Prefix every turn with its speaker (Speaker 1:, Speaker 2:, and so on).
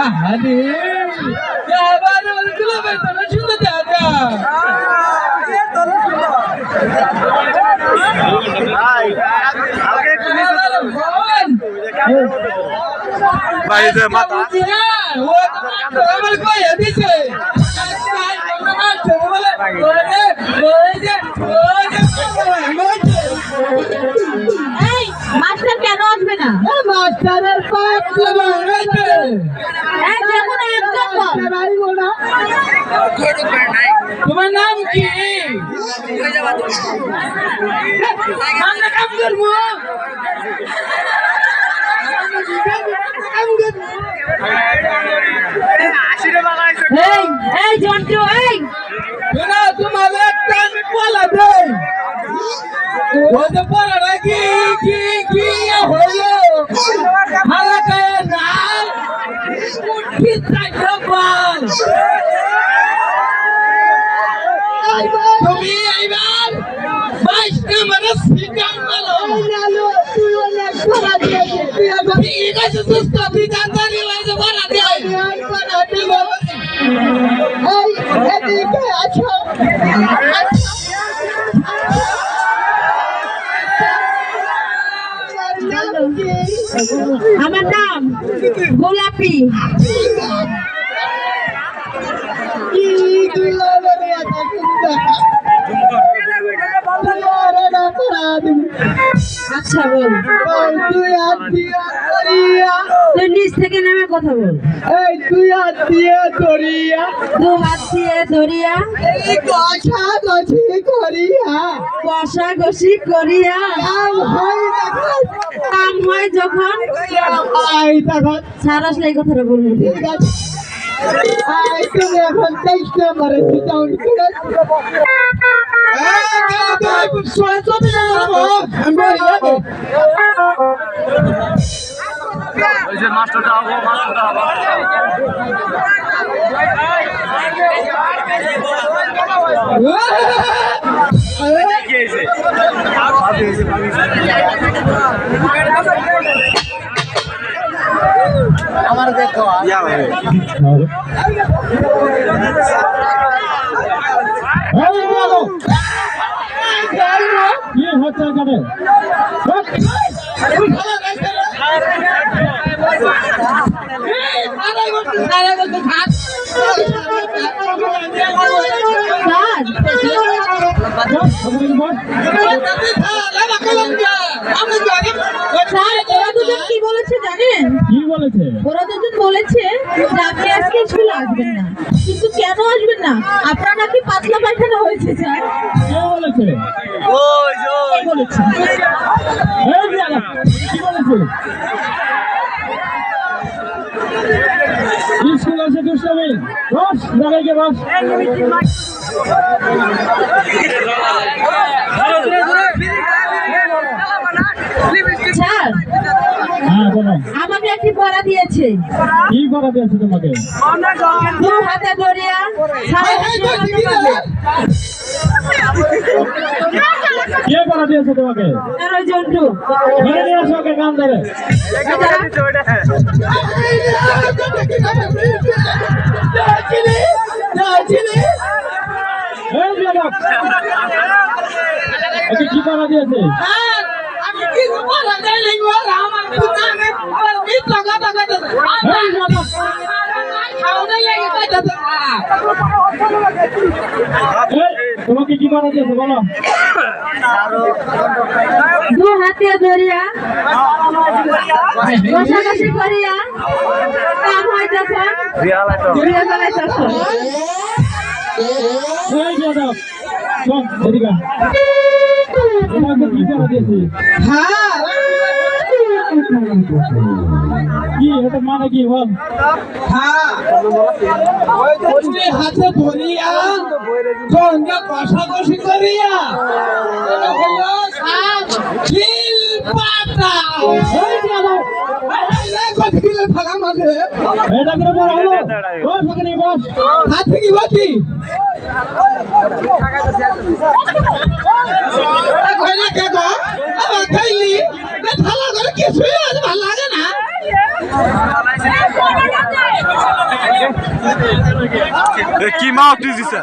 Speaker 1: আরে আবার ওগুলো বেতন শুনে দাদা
Speaker 2: বাইরে মাথা
Speaker 1: ও আমার কই দিছে
Speaker 3: মাস্টার কেন আসবে না?
Speaker 1: মাস্টারের পাট লাগাইতে তোমার নাম কি? আমরা কাম করবো
Speaker 3: এই জন্টু এই
Speaker 1: তোমার একটা আমি বলা দেই ওদের পড়াটা কি কি কি হলো হালাকায় নাল উঠি চাইবাল তুমি এইবার 22 নম্বরে সিটাম মারো তুই অনেক পড়া দিয়েছিস তুই আবার ঠিক আছে সুস্থ তুই জানতালি হয়েছে পড়া দিয়ে পড়া দিব এই এদিকে আছো
Speaker 3: আমার নাম গোলাপি। আচ্ছা বল তুই নিচ থেকে নেমে কথা বল।
Speaker 1: এই তুই হাত দিয়ে ধরিয়া
Speaker 3: দু হাত দিয়ে ধরিয়া
Speaker 1: কষাকষি করিয়া
Speaker 3: কষাকষি করিয়া কাম হয় যখন সারাস এই কথাটা বলবো।
Speaker 1: তুমি এখন 23 নম্বরে সিটাউন
Speaker 2: মাস্টারটা হবো মাস্টারটা হবো আমার দেখো
Speaker 1: কি হচ্ছে এখানে
Speaker 3: কি বলেছে জানেন?
Speaker 1: কি বলেছে?
Speaker 3: ওরা দুজন বলেছে যে আপনি আজকে স্কুলে আসবেন না। কিন্তু কেন আসবেন না? আপনার নাকি পাতলা পায়খানা হয়েছে স্যার।
Speaker 1: কে বলেছে?
Speaker 3: কে বলেছে?
Speaker 1: এই জায়গা কি বলেছে? স্কুল আছে দুষ্টামি বস দাঁড়াইকে বস
Speaker 3: স্যার
Speaker 1: হ্যাঁ বলো
Speaker 3: আমাকে একটি পড়া দিয়েছে।
Speaker 1: কি করা দিয়েছে তোমাকে?
Speaker 3: দু হাতে ধরিয়া
Speaker 1: কে করা দিয়েছে তোমাকে?
Speaker 3: জন্টু
Speaker 1: মেরে নিয়ে আসো ওকে কান ধরে কি করা দিয়েছে? তোমাকে কি করা দিয়েছে বলো?
Speaker 3: দু হাতে ধরিয়া কষাকষি করিয়া কাম হয় যখন রিয়ালাই তখন
Speaker 1: তোমাকে কি করা দিয়েছে? কি এটা মানে কি বল? হাতে ধরিয়া সঙ্গে কষাকষি করিয়া এটা করে বড় হলো হাত থেকে বাকি খাইলি ভালো করে কিছুই ভালো লাগে না
Speaker 2: কি মা তুই দিছে